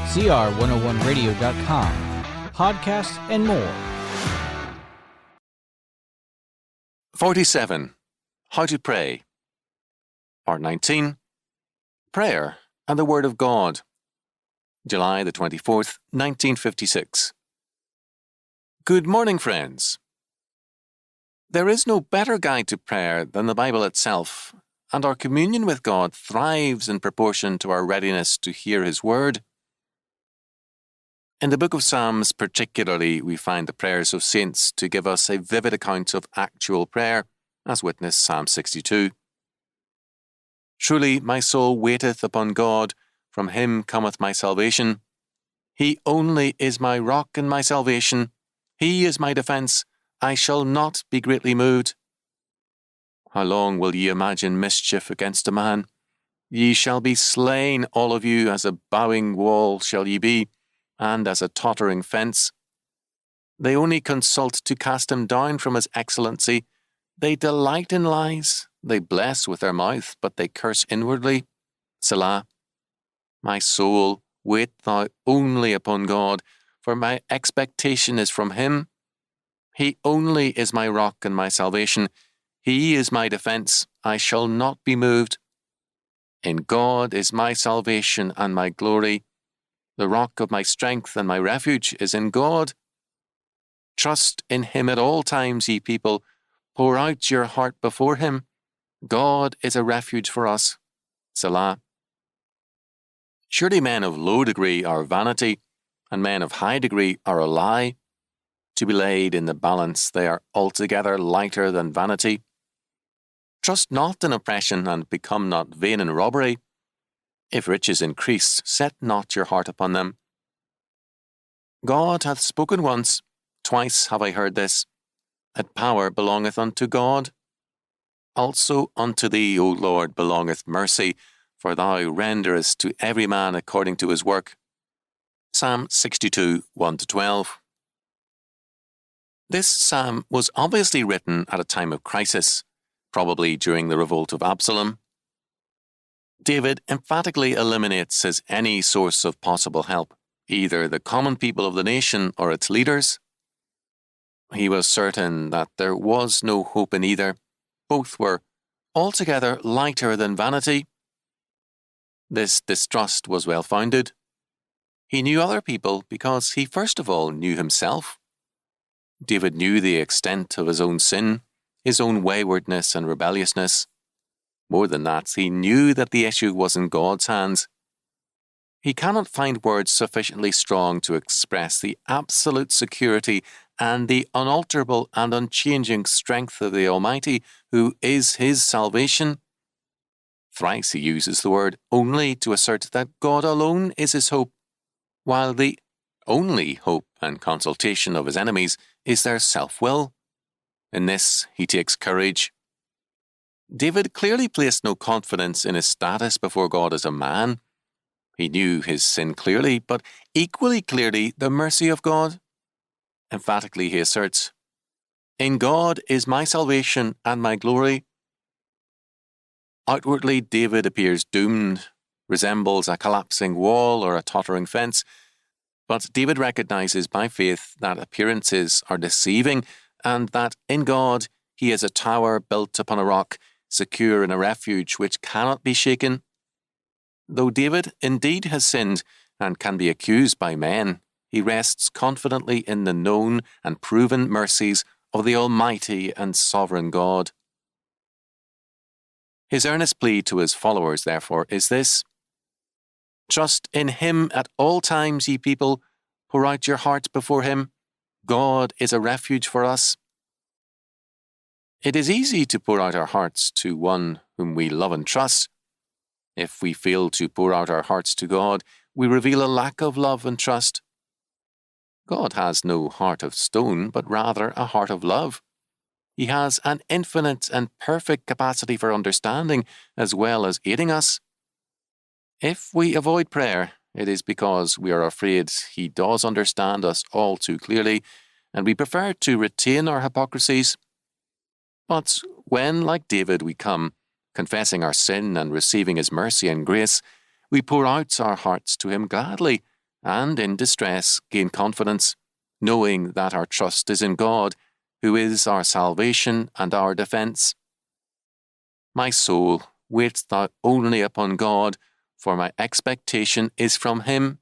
CR101radio.com, podcasts, and more. 47. How to Pray. Part 19. Prayer and the Word of God. July the 24th, 1956. Good morning, friends. There is no better guide to prayer than the Bible itself, and our communion with God thrives in proportion to our readiness to hear His Word. In the book of Psalms particularly, we find the prayers of saints to give us a vivid account of actual prayer, as witness Psalm 62. Truly my soul waiteth upon God, from Him cometh my salvation. He only is my rock and my salvation. He is my defence. I shall not be greatly moved. How long will ye imagine mischief against a man? Ye shall be slain, all of you, as a bowing wall shall ye be, and as a tottering fence. They only consult to cast him down from his excellency. They delight in lies. They bless with their mouth, but they curse inwardly. Selah. My soul, wait thou only upon God, for my expectation is from Him. He only is my rock and my salvation. He is my defence. I shall not be moved. In God is my salvation and my glory. The rock of my strength and my refuge is in God. Trust in Him at all times, ye people. Pour out your heart before Him. God is a refuge for us. Selah. Surely men of low degree are vanity, and men of high degree are a lie. To be laid in the balance, they are altogether lighter than vanity. Trust not in oppression, and become not vain in robbery. If riches increase, set not your heart upon them. God hath spoken once, twice have I heard this, that power belongeth unto God. Also unto thee, O Lord, belongeth mercy, for thou renderest to every man according to his work. Psalm 62, 1-12. This psalm was obviously written at a time of crisis, probably during the revolt of Absalom. David emphatically eliminates as any source of possible help, either the common people of the nation or its leaders. He was certain that there was no hope in either. Both were altogether lighter than vanity. This distrust was well-founded. He knew other people because he first of all knew himself. David knew the extent of his own sin, his own waywardness and rebelliousness. More than that, he knew that the issue was in God's hands. He cannot find words sufficiently strong to express the absolute security and the unalterable and unchanging strength of the Almighty, who is his salvation. Thrice he uses the word only to assert that God alone is his hope, while the only hope and consultation of his enemies is their self-will. In this he takes courage. David clearly placed no confidence in his status before God as a man. He knew his sin clearly, but equally clearly the mercy of God. Emphatically he asserts, "In God is my salvation and my glory." Outwardly, David appears doomed, resembles a collapsing wall or a tottering fence, but David recognizes by faith that appearances are deceiving and that in God he is a tower built upon a rock, secure in a refuge which cannot be shaken. Though David indeed has sinned and can be accused by men, he rests confidently in the known and proven mercies of the Almighty and Sovereign God. His earnest plea to his followers, therefore, is this: trust in Him at all times, ye people. Pour out your hearts before Him. God is a refuge for us. It is easy to pour out our hearts to one whom we love and trust. If we fail to pour out our hearts to God, we reveal a lack of love and trust. God has no heart of stone, but rather a heart of love. He has an infinite and perfect capacity for understanding as well as aiding us. If we avoid prayer, it is because we are afraid He does understand us all too clearly, and we prefer to retain our hypocrisies. But when, like David, we come, confessing our sin and receiving His mercy and grace, we pour out our hearts to Him gladly, and in distress gain confidence, knowing that our trust is in God, who is our salvation and our defence. My soul, wait thou only upon God, for my expectation is from him.